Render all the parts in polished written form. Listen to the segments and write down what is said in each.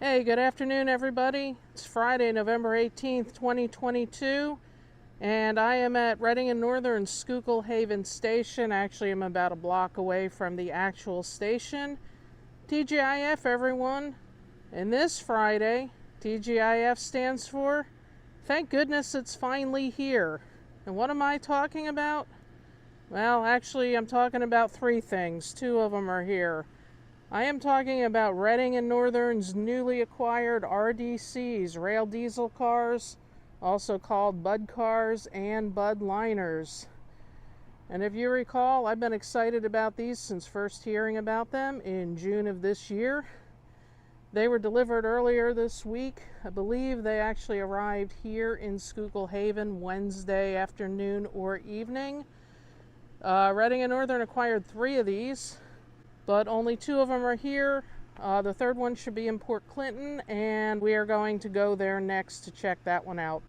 Hey, good afternoon, everybody. It's Friday, November 18th, 2022, and I am at Reading and Northern Schuylkill Haven Station. Actually, I'm about a block away from the actual station. TGIF, everyone. And this Friday, TGIF stands for Thank Goodness It's Finally Here. And what am I talking about? Well, actually, I'm talking about three things. Two of them are here. I am talking about Reading and Northern's newly acquired RDCs, rail diesel cars, also called Budd cars and Budd liners. And if you recall, I've been excited about these since first hearing about them in June of this year. They were delivered earlier this week. I believe they actually arrived here in Schuylkill Haven Wednesday afternoon or evening. Reading and Northern acquired 3 of these, but only 2 of them are here. The third one should be in Port Clinton, and we are going to go there next to check that one out.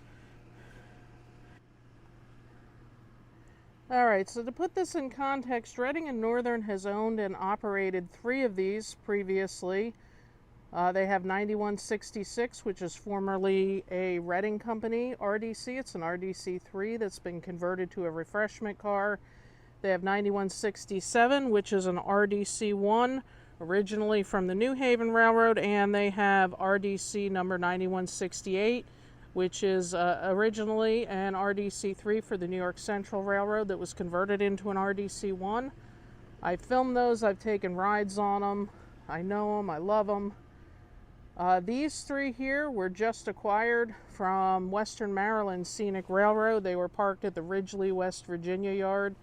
Alright, so to put this in context, Reading and Northern has owned and operated 3 of these previously. They have 9166, which is formerly a Reading Company RDC. It's an RDC3 that's been converted to a refreshment car. They have 9167, which is an RDC1, originally from the New Haven Railroad, and they have RDC number 9168, which is originally an RDC3 for the New York Central Railroad that was converted into an RDC1. I filmed those, I've taken rides on them, I know them, I love them. These 3 here were just acquired from Western Maryland Scenic Railroad. They were parked at the Ridgeley, West Virginia yard.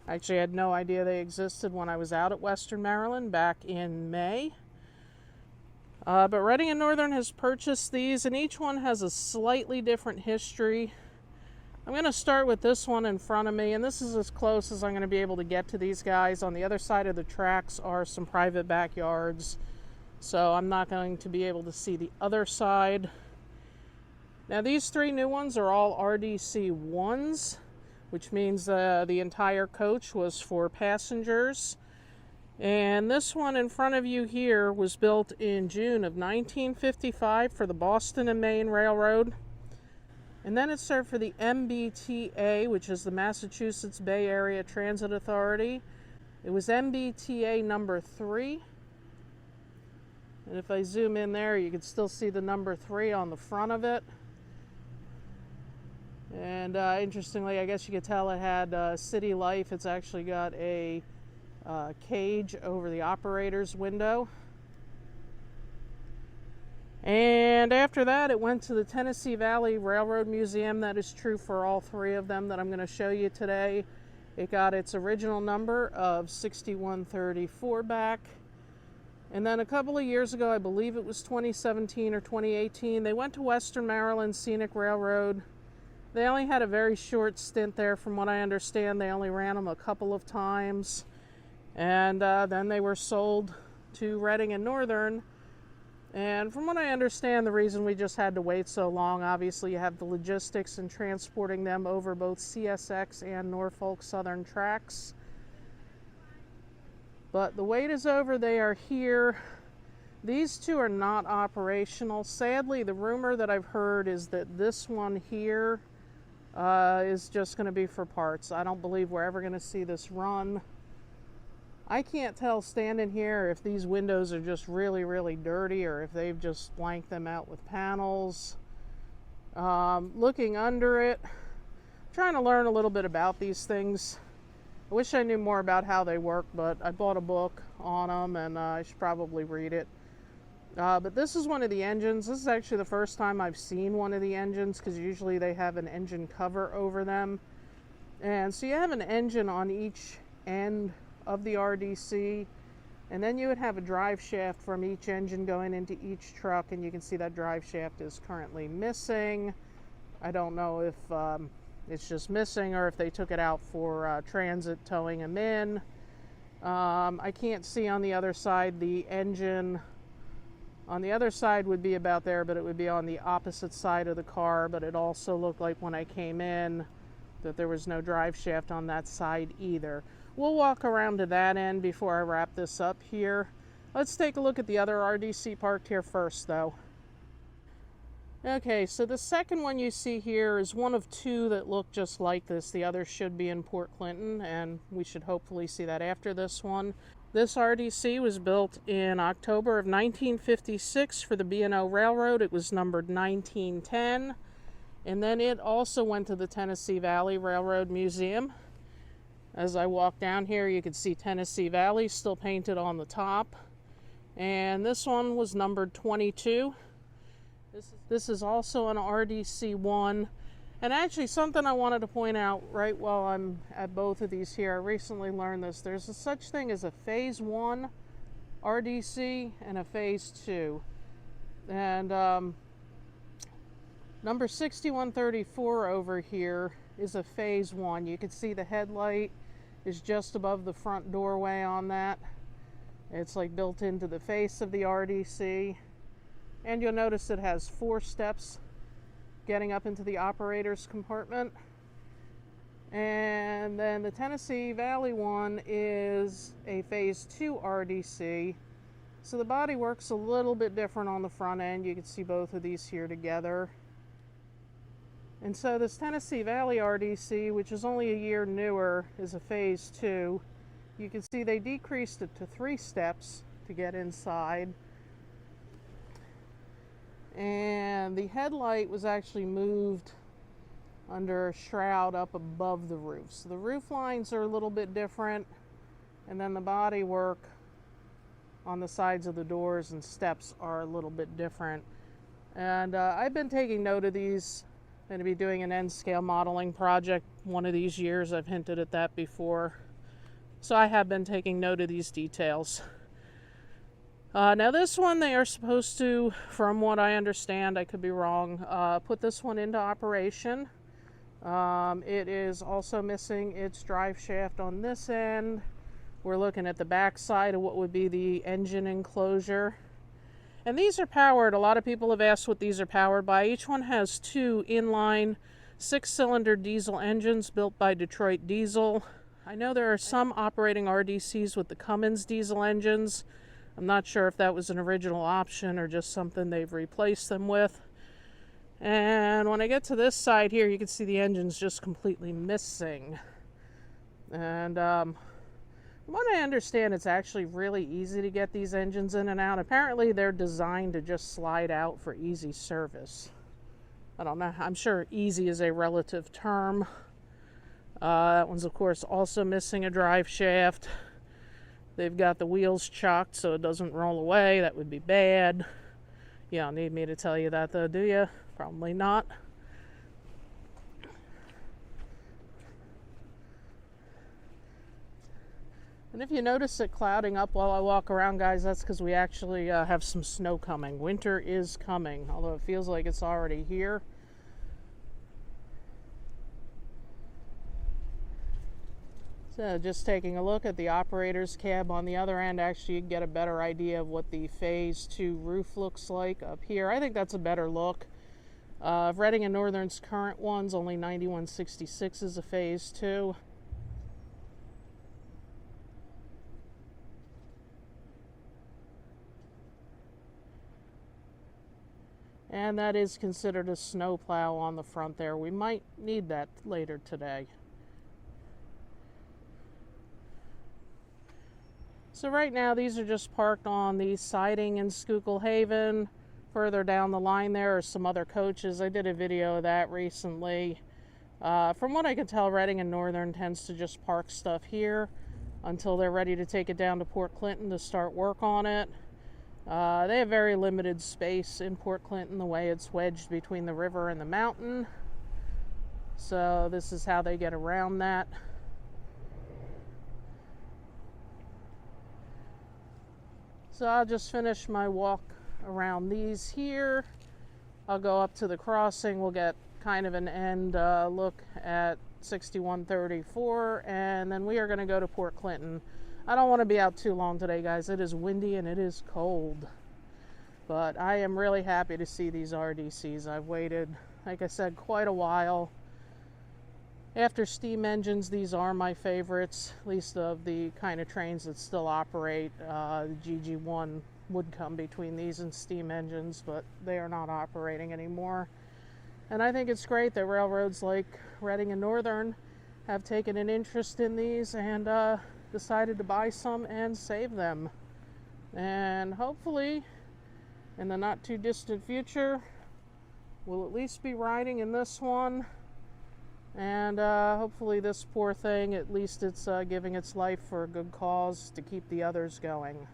I actually had no idea they existed when I was out at Western Maryland back in May. But Reading and Northern has purchased these, and each one has a slightly different history. I'm going to start with this one in front of me, and this is as close as I'm going to be able to get to these guys. On the other side of the tracks are some private backyards, so I'm not going to be able to see the other side. Now, these 3 new ones are all RDC 1s, which means the entire coach was for passengers. And this one in front of you here was built in June of 1955 for the Boston and Maine Railroad. And then it served for the MBTA, which is the Massachusetts Bay Area Transit Authority. It was MBTA number 3. And if I zoom in there, you can still see the number 3 on the front of it. And interestingly, I guess you could tell it had city life. It's actually got a cage over the operator's window. And after that, it went to the Tennessee Valley Railroad Museum. That is true for all 3 of them that I'm going to show you today. It got its original number of 6134 back. And then a couple of years ago, I believe it was 2017 or 2018, they went to Western Maryland Scenic Railroad. They only had a very short stint there, from what I understand. They only ran them a couple of times. And then they were sold to Reading and Northern. And from what I understand, the reason we just had to wait so long, obviously you have the logistics and transporting them over both CSX and Norfolk-Southern tracks. But the wait is over, they are here. These 2 are not operational. Sadly, the rumor that I've heard is that this one here is just going to be for parts. I don't believe we're ever going to see this run. I can't tell standing here if these windows are just really, really dirty or if they've just blanked them out with panels. Looking under it, trying to learn a little bit about these things. I wish I knew more about how they work, but I bought a book on them and I should probably read it. But this is one of the engines. This is actually the first time I've seen one of the engines, because usually they have an engine cover over them. And so you have an engine on each end of the RDC, and then you would have a drive shaft from each engine going into each truck, and you can see that drive shaft is currently missing. I don't know if it's just missing or if they took it out for transit towing them in. I can't see on the other side. The engine on the other side would be about there, but it would be on the opposite side of the car. But it also looked like when I came in that there was no drive shaft on that side either. We'll walk around to that end before I wrap this up here. Let's take a look at the other RDC parked here first, though. Okay, so the second one you see here is one of two that look just like this. The other should be in Port Clinton, and we should hopefully see that after this one. This RDC was built in October of 1956 for the B&O Railroad. It was numbered 1910, and then it also went to the Tennessee Valley Railroad Museum. As I walk down here, you can see Tennessee Valley still painted on the top. And this one was numbered 22. This is also an RDC1. And actually something I wanted to point out right while I'm at both of these here, I recently learned this. There's a such thing as a Phase 1 RDC and a Phase 2. And number 6134 over here is a Phase 1. You can see the headlight is just above the front doorway on that. It's like built into the face of the RDC. And you'll notice it has 4 steps getting up into the operator's compartment. And then the Tennessee Valley one is a Phase 2 RDC. So the body works a little bit different on the front end. You can see both of these here together. And so this Tennessee Valley RDC, which is only a year newer, is a Phase 2. You can see they decreased it to 3 steps to get inside. And the headlight was actually moved under a shroud up above the roof. So the roof lines are a little bit different, and then the body work on the sides of the doors and steps are a little bit different. And I've been taking note of these. I'm going to be doing an N-scale modeling project one of these years. I've hinted at that before. So I have been taking note of these details. Now this one, they are supposed to, from what I understand, I could be wrong, put this one into operation. It is also missing its drive shaft on this end. We're looking at the back side of what would be the engine enclosure. And these are powered. A lot of people have asked what these are powered by. Each one has 2 inline 6-cylinder diesel engines built by Detroit Diesel. I know there are some operating RDCs with the Cummins diesel engines. I'm not sure if that was an original option or just something they've replaced them with. And when I get to this side here, you can see the engine's just completely missing. And from what I understand, it's actually really easy to get these engines in and out. Apparently they're designed to just slide out for easy service. I don't know, I'm sure easy is a relative term. That one's of course also missing a drive shaft. They've got the wheels chocked so it doesn't roll away. That would be bad. You don't need me to tell you that though, do you? Probably not. And if you notice it clouding up while I walk around, guys, that's because we actually have some snow coming. Winter is coming, although it feels like it's already here. So just taking a look at the operator's cab on the other end, actually you get a better idea of what the Phase 2 roof looks like up here. I think that's a better look. Reading and Northern's current one's only 9166 is a Phase 2. And that is considered a snowplow on the front there. We might need that later today. So right now these are just parked on the siding in Schuylkill Haven. Further down the line there are some other coaches. I did a video of that recently. From what I can tell, Reading and Northern tends to just park stuff here until they're ready to take it down to Port Clinton to start work on it. They have very limited space in Port Clinton, the way it's wedged between the river and the mountain. So this is how they get around that. So I'll just finish my walk around these here. I'll go up to the crossing. We'll get kind of an end look at 6134, and then we are going to go to Port Clinton. I don't want to be out too long today, guys. It is windy and it is cold. But I am really happy to see these RDCs. I've waited, like I said, quite a while. After steam engines, these are my favorites, at least of the kind of trains that still operate. The GG1 would come between these and steam engines, but they are not operating anymore. And I think it's great that railroads like Reading and Northern have taken an interest in these and decided to buy some and save them. And hopefully, in the not too distant future, we'll at least be riding in this one. And hopefully this poor thing, at least it's giving its life for a good cause to keep the others going.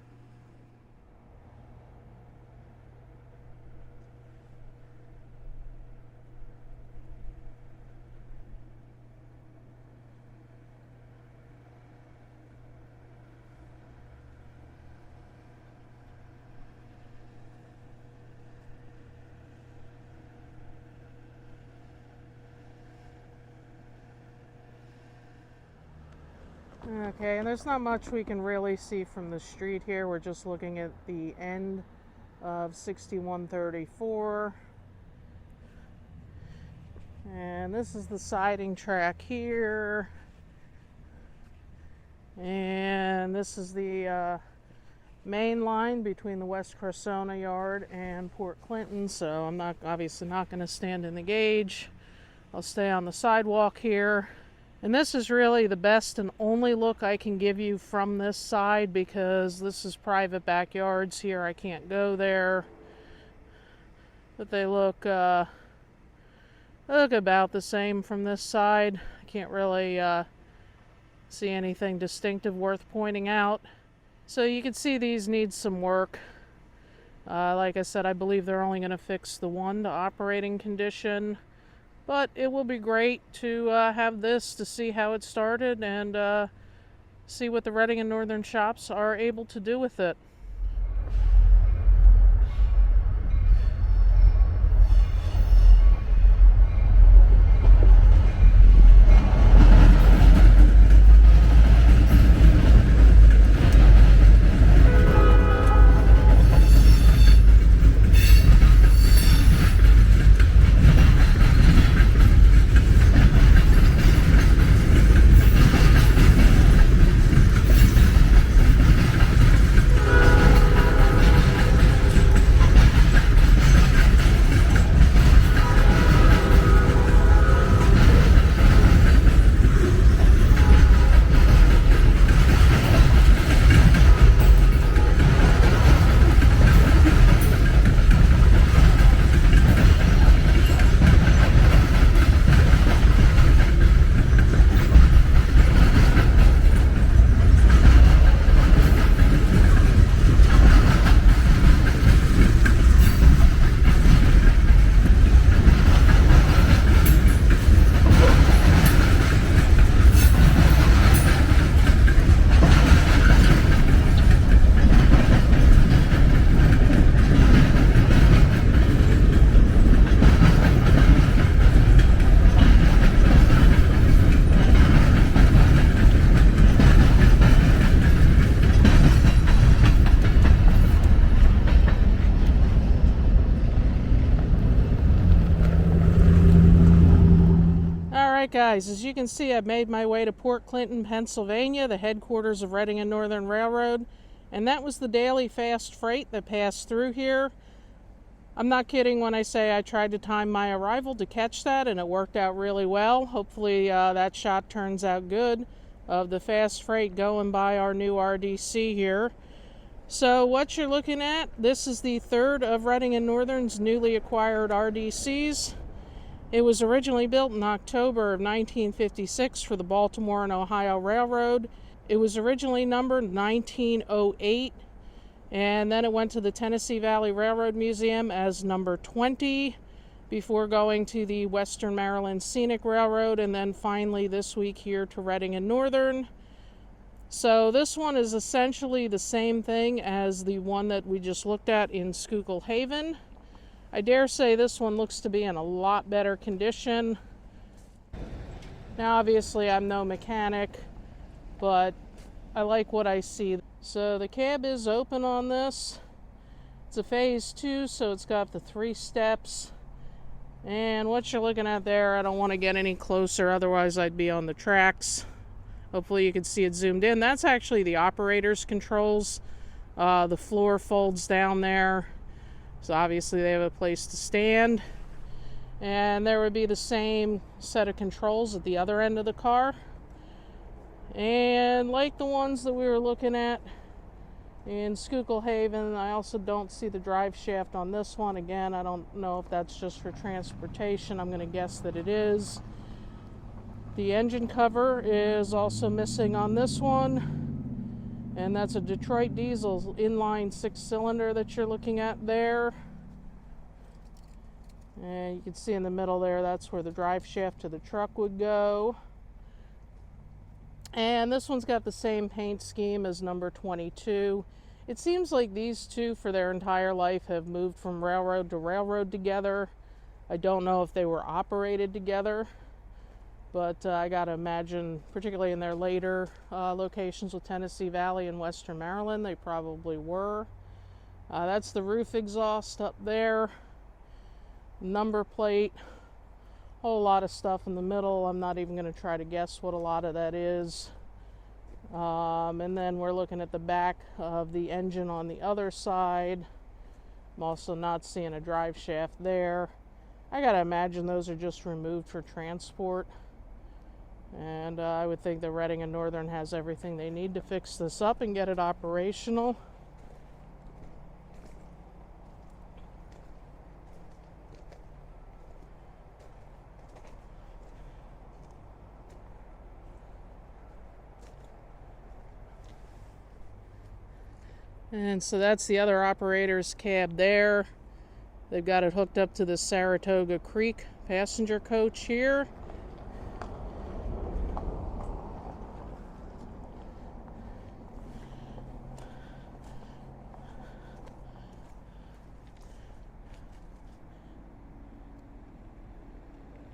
Okay, and there's not much we can really see from the street here. We're just looking at the end of 6134. And this is the siding track here. And this is the main line between the West Cressona Yard and Port Clinton. So I'm obviously not going to stand in the gauge. I'll stay on the sidewalk here. And this is really the best and only look I can give you from this side, because this is private backyards here. I can't go there. But they look about the same from this side. I can't really see anything distinctive worth pointing out. So you can see these need some work. Like I said, I believe they're only going to fix the one to operating condition. But it will be great to have this to see how it started and see what the Reading and Northern shops are able to do with it. Guys, as you can see, I've made my way to Port Clinton, Pennsylvania, the headquarters of Reading and Northern Railroad, and that was the daily fast freight that passed through here. I'm not kidding when I say I tried to time my arrival to catch that, and it worked out really well. Hopefully that shot turns out good of the fast freight going by our new RDC here. So what you're looking at, this is the third of Reading and Northern's newly acquired RDCs. It was originally built in October of 1956 for the Baltimore and Ohio Railroad. It was originally numbered 1908, and then it went to the Tennessee Valley Railroad Museum as number 20 before going to the Western Maryland Scenic Railroad, and then finally this week here to Reading and Northern. So this one is essentially the same thing as the one that we just looked at in Schuylkill Haven. I dare say this one looks to be in a lot better condition. Now obviously I'm no mechanic, but I like what I see. So the cab is open on this. It's a phase 2, so it's got the 3 steps. And what you're looking at there, I don't want to get any closer, otherwise I'd be on the tracks. Hopefully you can see it zoomed in. That's actually the operator's controls. The floor folds down there, so obviously they have a place to stand. And there would be the same set of controls at the other end of the car. And like the ones that we were looking at in Schuylkill Haven, I also don't see the drive shaft on this one. Again, I don't know if that's just for transportation. I'm going to guess that it is. The engine cover is also missing on this one. And that's a Detroit diesel inline 6-cylinder that you're looking at there. And you can see in the middle there, that's where the drive shaft to the truck would go. And this one's got the same paint scheme as number 22. It seems like these two for their entire life have moved from railroad to railroad together. I don't know if they were operated together, but I gotta imagine, particularly in their later locations with Tennessee Valley and Western Maryland, they probably were. That's the roof exhaust up there. Number plate. Whole lot of stuff in the middle. I'm not even going to try to guess what a lot of that is. And then we're looking at the back of the engine on the other side. I'm also not seeing a drive shaft there. I gotta imagine those are just removed for transport. And I would think that Reading and Northern has everything they need to fix this up and get it operational. And so that's the other operator's cab there. They've got it hooked up to the Saratoga Creek passenger coach here.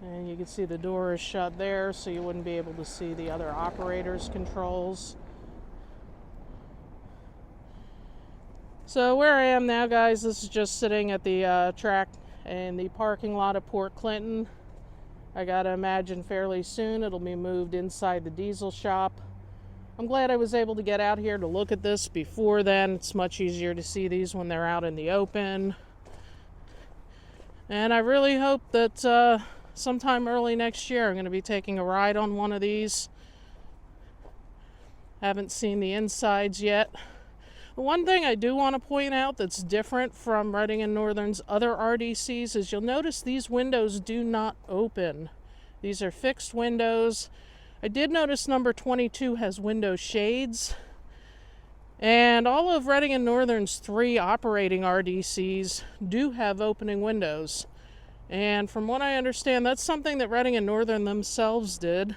And you can see the door is shut there, so you wouldn't be able to see the other operator's controls. So where I am now, guys, this is just sitting at the track in the parking lot of Port Clinton. I gotta imagine fairly soon it'll be moved inside the diesel shop. I'm glad I was able to get out here to look at this before then. It's much easier to see these when they're out in the open. And I really hope that sometime early next year I'm going to be taking a ride on one of these. Haven't seen the insides yet. One thing I do want to point out that's different from Reading and Northern's other RDCs is you'll notice these windows do not open. These are fixed windows. I did notice number 22 has window shades. And all of Reading and Northern's 3 operating RDCs do have opening windows. And from what I understand, that's something that Reading and Northern themselves did.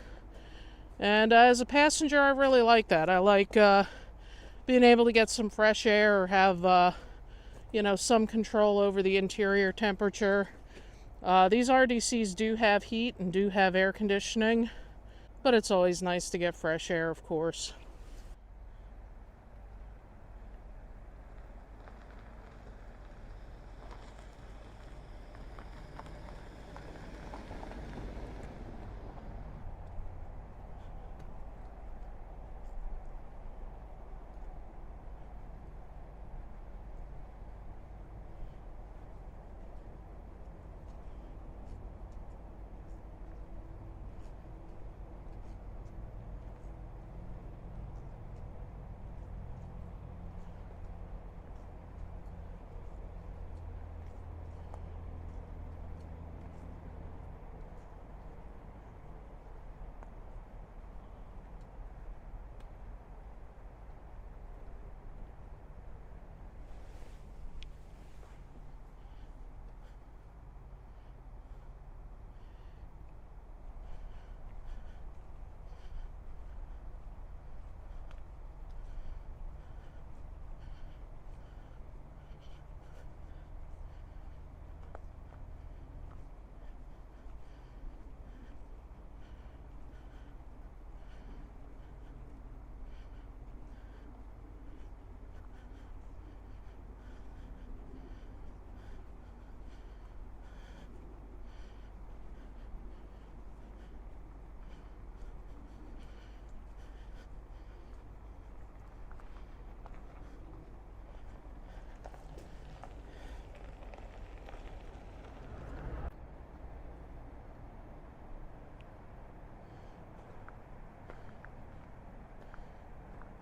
And as a passenger, I really like that. I like being able to get some fresh air or have, some control over the interior temperature. These RDCs do have heat and do have air conditioning, but it's always nice to get fresh air, of course.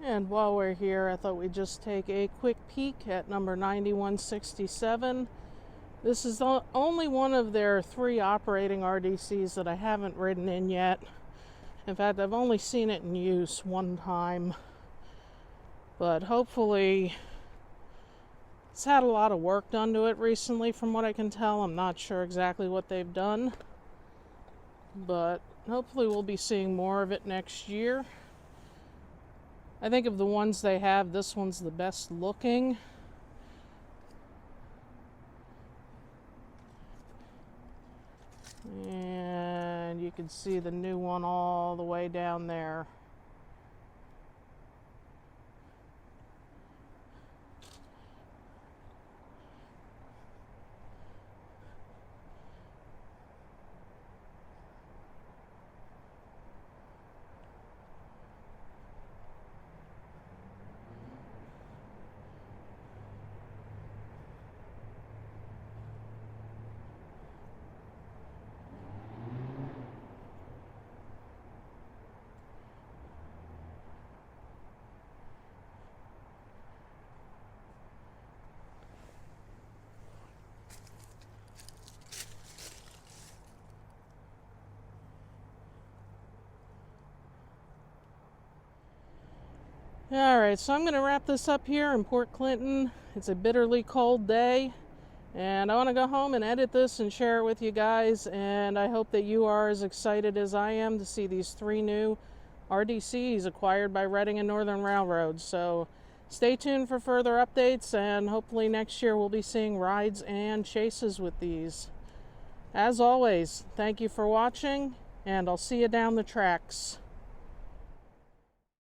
And while we're here, I thought we'd just take a quick peek at number 9167. This is the only one of their 3 operating RDCs that I haven't ridden in yet. In fact, I've only seen it in use one time. But hopefully, it's had a lot of work done to it recently from what I can tell. I'm not sure exactly what they've done. But hopefully we'll be seeing more of it next year. I think of the ones they have, this one's the best looking. And you can see the new one all the way down there. Alright, so I'm going to wrap this up here in Port Clinton. It's a bitterly cold day, and I want to go home and edit this and share it with you guys, and I hope that you are as excited as I am to see these 3 new RDCs acquired by Reading and Northern Railroad. So stay tuned for further updates, and hopefully next year we'll be seeing rides and chases with these. As always, thank you for watching, and I'll see you down the tracks.